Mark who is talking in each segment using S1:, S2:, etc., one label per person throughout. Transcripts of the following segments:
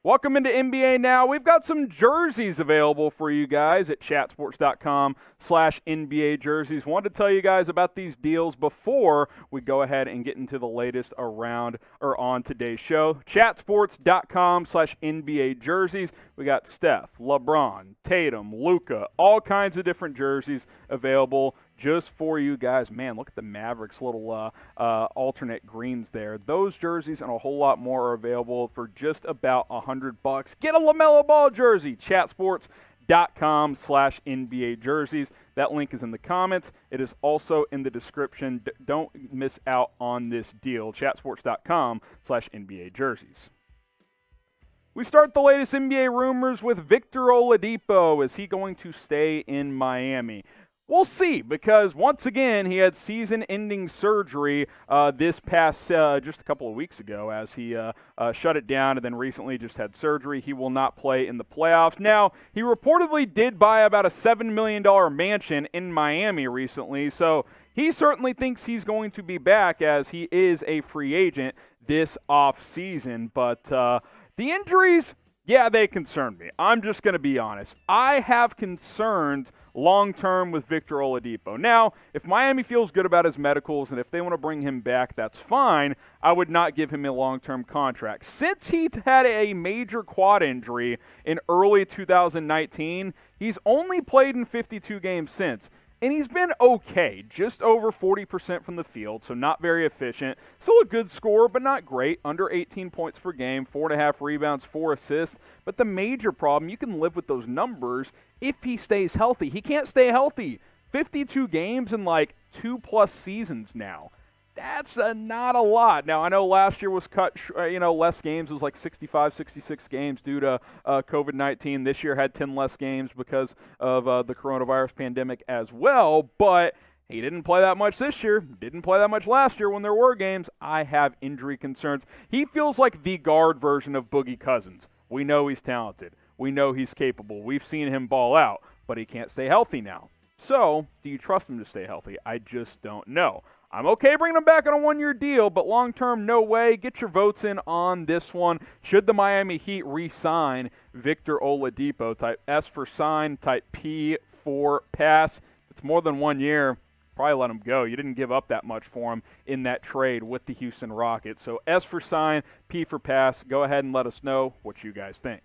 S1: Welcome into NBA Now. We've got some jerseys available for you guys at chatsports.com/NBA jerseys. Wanted to tell you guys about these deals before we go ahead and get into the latest around or on today's show. Chatsports.com/NBA jerseys. We got Steph, LeBron, Tatum, Luka, all kinds of different jerseys available just for you guys. Man, look at the Mavericks little alternate greens there. Those jerseys and a whole lot more are available for just about $100. Get a LaMelo Ball jersey. Chatsports.com/NBA jerseys. That link is in the comments. It is also in the description. Don't miss out on this deal. Chatsports.com/NBA jerseys. We start the latest NBA rumors with Victor Oladipo. Is he going to stay in Miami? We'll see, because once again, he had season-ending surgery this past just a couple of weeks ago as he shut it down and then recently just had surgery. He will not play in the playoffs. Now, he reportedly did buy about a $7 million mansion in Miami recently, so he certainly thinks he's going to be back as he is a free agent this offseason. But the injuries, yeah, they concern me. I'm just going to be honest. I have concerns long-term with Victor Oladipo. Now, if Miami feels good about his medicals and if they want to bring him back, that's fine. I would not give him a long-term contract. Since he had a major quad injury in early 2019, he's only played in 52 games since. And he's been okay, just over 40% from the field, so not very efficient. Still a good scorer, but not great. Under 18 points per game, 4.5 rebounds, 4 assists. But the major problem, you can live with those numbers if he stays healthy. He can't stay healthy. 52 games in like 2+ seasons now. That's not a lot. Now, I know last year was cut, less games. It was like 65, 66 games due to COVID-19. This year had 10 less games because of the coronavirus pandemic as well. But he didn't play that much this year. Didn't play that much last year when there were games. I have injury concerns. He feels like the guard version of Boogie Cousins. We know he's talented. We know he's capable. We've seen him ball out, but he can't stay healthy now. So, do you trust him to stay healthy? I just don't know. I'm okay bringing him back on a one-year deal, but long-term, no way. Get your votes in on this one. Should the Miami Heat re-sign Victor Oladipo? Type S for sign, type P for pass. If it's more than 1 year, probably let him go. You didn't give up that much for him in that trade with the Houston Rockets. So S for sign, P for pass. Go ahead and let us know what you guys think.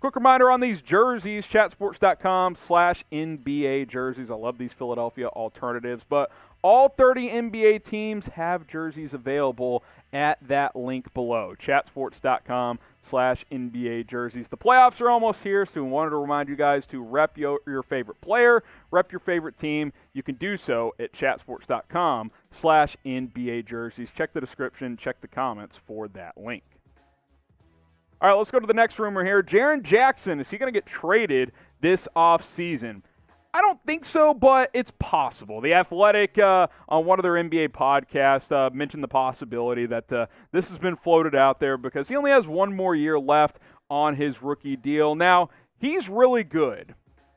S1: Quick reminder on these jerseys, chatsports.com/NBA jerseys. I love these Philadelphia alternatives, but all 30 NBA teams have jerseys available at that link below, chatsports.com/NBA jerseys. The playoffs are almost here, so we wanted to remind you guys to rep your favorite player, rep your favorite team. You can do so at chatsports.com/NBA jerseys. Check the description, check the comments for that link. All right, let's go to the next rumor here. Jaren Jackson, is he going to get traded this offseason? I don't think so, but it's possible. The Athletic, on one of their NBA podcasts, mentioned the possibility that this has been floated out there because he only has one more year left on his rookie deal. Now, he's really good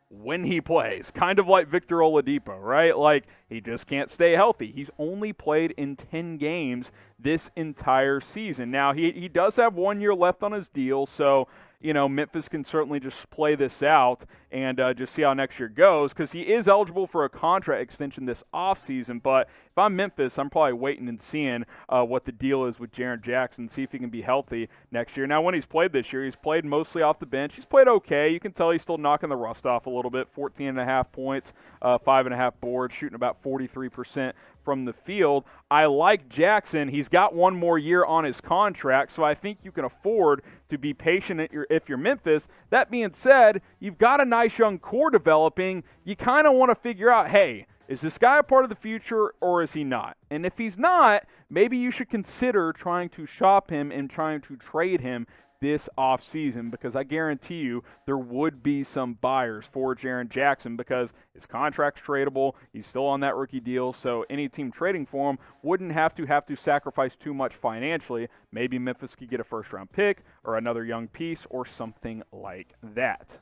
S1: when he plays, kind of like Victor Oladipo, right? Like, he just can't stay healthy. He's only played in 10 games this entire season. Now, he does have 1 year left on his deal, so Memphis can certainly just play this out and just see how next year goes because he is eligible for a contract extension this offseason. But if I'm Memphis, I'm probably waiting and seeing what the deal is with Jaren Jackson, see if he can be healthy next year. Now, when he's played this year, he's played mostly off the bench. He's played okay. You can tell he's still knocking the rust off a little bit, 14.5 points, 5.5 boards, shooting about 43% from the field. I like Jackson. He's got one more year on his contract, so I think you can afford to be patient if you're Memphis. That being said, you've got a nice young core developing. You kind of want to figure out, hey, is this guy a part of the future or is he not? And if he's not, maybe you should consider trying to shop him and trying to trade him this offseason, because I guarantee you there would be some buyers for Jaren Jackson because his contract's tradable. He's still on that rookie deal, so any team trading for him wouldn't have to sacrifice too much financially. Maybe Memphis could get a first-round pick or another young piece or something like that.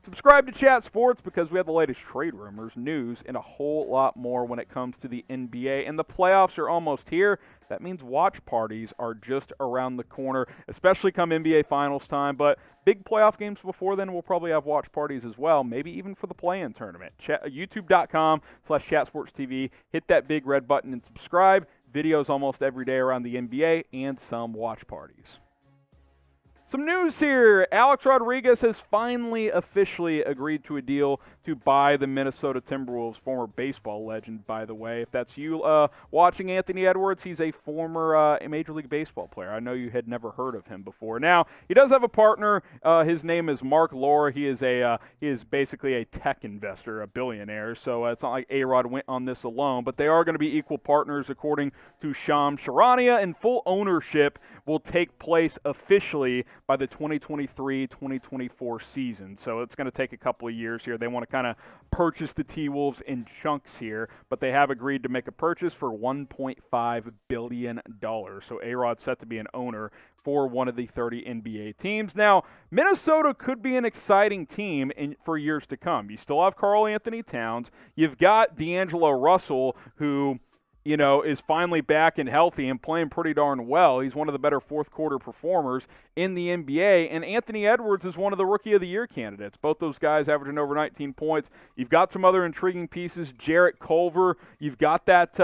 S1: Subscribe to Chat Sports because we have the latest trade rumors, news, and a whole lot more when it comes to the NBA. And the playoffs are almost here. That means watch parties are just around the corner, especially come NBA Finals time. But big playoff games before then, we'll probably have watch parties as well, maybe even for the play-in tournament. YouTube.com/ChatSportsTV. Hit that big red button and subscribe. Videos almost every day around the NBA and some watch parties. Some news here. Alex Rodriguez has finally officially agreed to a deal to buy the Minnesota Timberwolves, former baseball legend, by the way. If that's you watching Anthony Edwards, he's a former Major League Baseball player. I know you had never heard of him before. Now, he does have a partner. His name is Mark Laura. He is basically a tech investor, a billionaire, so it's not like A-Rod went on this alone, but they are going to be equal partners according to Shams Charania, and full ownership will take place officially by the 2023-2024 season. So it's going to take a couple of years here. They want to kind of purchase the T-Wolves in chunks here, but they have agreed to make a purchase for $1.5 billion. So A-Rod's set to be an owner for one of the 30 NBA teams. Now, Minnesota could be an exciting team for years to come. You still have Karl Anthony Towns. You've got D'Angelo Russell, who is finally back and healthy and playing pretty darn well. He's one of the better fourth-quarter performers in the NBA. And Anthony Edwards is one of the Rookie of the Year candidates. Both those guys averaging over 19 points. You've got some other intriguing pieces. Jarrett Culver. You've got that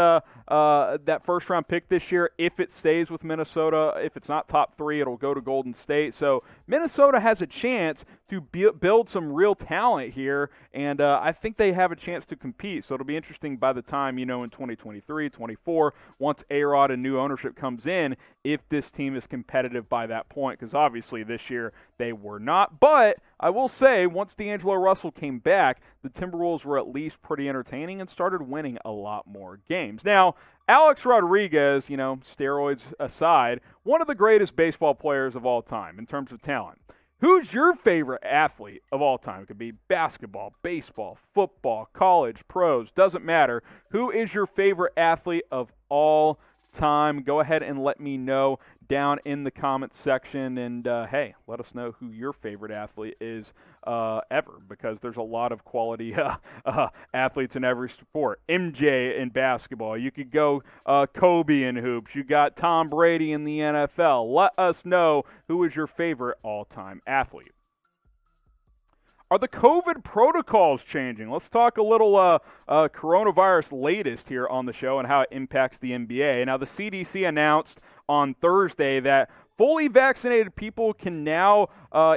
S1: first-round pick this year. If it stays with Minnesota, if it's not top 3, it'll go to Golden State. So Minnesota has a chance to build some real talent here, and I think they have a chance to compete. So it'll be interesting by the time, in 2023, 24, once A-Rod and new ownership comes in, if this team is competitive by that point, because obviously this year they were not. But I will say, once D'Angelo Russell came back, the Timberwolves were at least pretty entertaining and started winning a lot more games. Now, Alex Rodriguez, steroids aside, one of the greatest baseball players of all time in terms of talent. Who's your favorite athlete of all time? It could be basketball, baseball, football, college, pros, doesn't matter. Who is your favorite athlete of all time? Go ahead and let me know down in the comments section, and hey, let us know who your favorite athlete is ever, because there's a lot of quality athletes in every sport. MJ in basketball. You could go Kobe in hoops. You got Tom Brady in the NFL. Let us know who is your favorite all-time athlete. Are the COVID protocols changing? Let's talk a little coronavirus latest here on the show and how it impacts the NBA. Now, the CDC announced on Thursday that fully vaccinated people can now,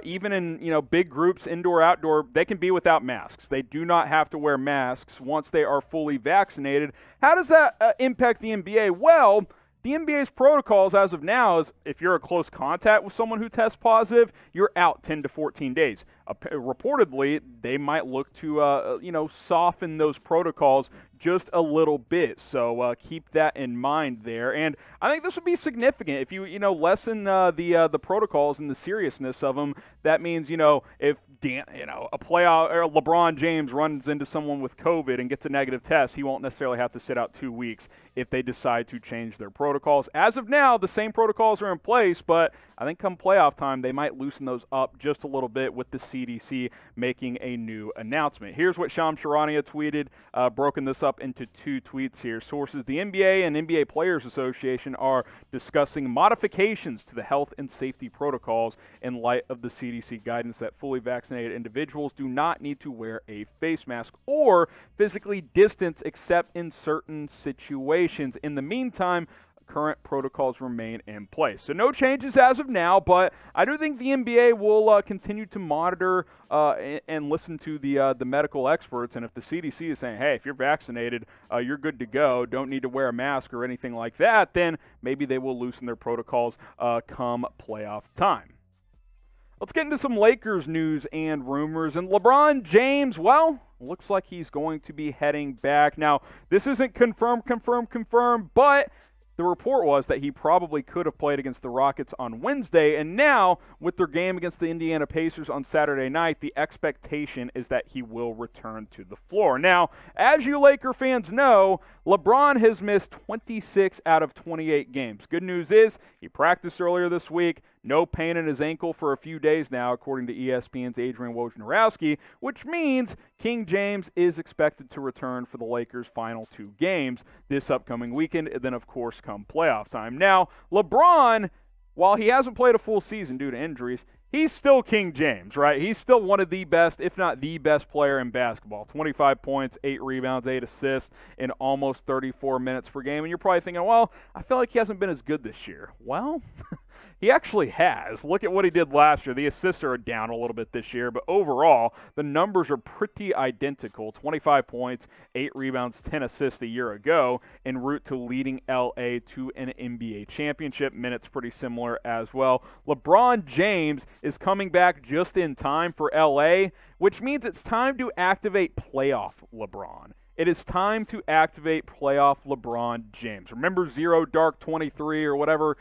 S1: even in big groups, indoor, outdoor, they can be without masks. They do not have to wear masks once they are fully vaccinated. How does that impact the NBA? Well, the NBA's protocols as of now is if you're a close contact with someone who tests positive, you're out 10 to 14 days. Reportedly, they might look to, soften those protocols just a little bit. So keep that in mind there. And I think this would be significant if you lessen the protocols and the seriousness of them. That means, if a playoff or LeBron James runs into someone with COVID and gets a negative test, he won't necessarily have to sit out 2 weeks if they decide to change their protocols. As of now, the same protocols are in place, but I think come playoff time, they might loosen those up just a little bit with the CDC making a new announcement. Here's what Shams Charania tweeted, broken this up into 2 tweets here. Sources: the NBA and NBA Players Association are discussing modifications to the health and safety protocols in light of the CDC guidance that fully vaccinated individuals do not need to wear a face mask or physically distance except in certain situations. In the meantime, current protocols remain in place. So no changes as of now, but I do think the NBA will continue to monitor and listen to the medical experts. And if the CDC is saying, hey, if you're vaccinated, you're good to go, don't need to wear a mask or anything like that, then maybe they will loosen their protocols come playoff time. Let's get into some Lakers news and rumors. And LeBron James, well, looks like he's going to be heading back. Now, this isn't confirmed, but the report was that he probably could have played against the Rockets on Wednesday, and now, with their game against the Indiana Pacers on Saturday night, the expectation is that he will return to the floor. Now, as you Laker fans know, LeBron has missed 26 out of 28 games. Good news is, he practiced earlier this week, No pain in his ankle for a few days now, according to ESPN's Adrian Wojnarowski, which means King James is expected to return for the Lakers' final 2 games this upcoming weekend, and then, of course, come playoff time. Now, LeBron, while he hasn't played a full season due to injuries, he's still King James, right? He's still one of the best, if not the best player in basketball. 25 points, 8 rebounds, 8 assists in almost 34 minutes per game. And you're probably thinking, well, I feel like he hasn't been as good this year. Well, he actually has. Look at what he did last year. The assists are down a little bit this year, but overall, the numbers are pretty identical. 25 points, 8 rebounds, 10 assists a year ago, en route to leading LA to an NBA championship. Minutes pretty similar as well. LeBron James is coming back just in time for LA, which means it's time to activate playoff LeBron. It is time to activate playoff LeBron James. Remember Zero Dark 23 or whatever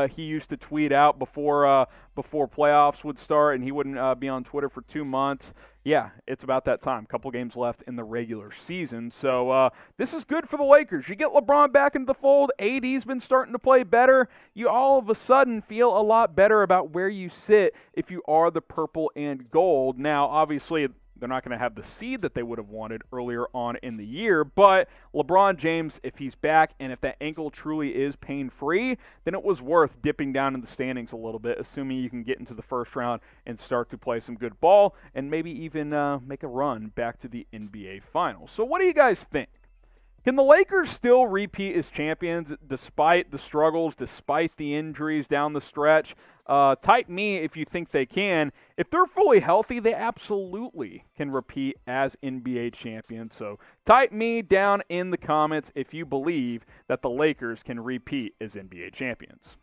S1: he used to tweet out before playoffs would start, and he wouldn't be on Twitter for 2 months? Yeah, it's about that time. Couple games left in the regular season. So this is good for the Lakers. You get LeBron back into the fold. AD's been starting to play better. You all of a sudden feel a lot better about where you sit if you are the purple and gold. Now, obviously, they're not going to have the seed that they would have wanted earlier on in the year, but LeBron James, if he's back and if that ankle truly is pain-free, then it was worth dipping down in the standings a little bit, assuming you can get into the first round and start to play some good ball and maybe even make a run back to the NBA Finals. So what do you guys think? Can the Lakers still repeat as champions despite the struggles, despite the injuries down the stretch? Type me if you think they can. If they're fully healthy, they absolutely can repeat as NBA champions. So type me down in the comments if you believe that the Lakers can repeat as NBA champions.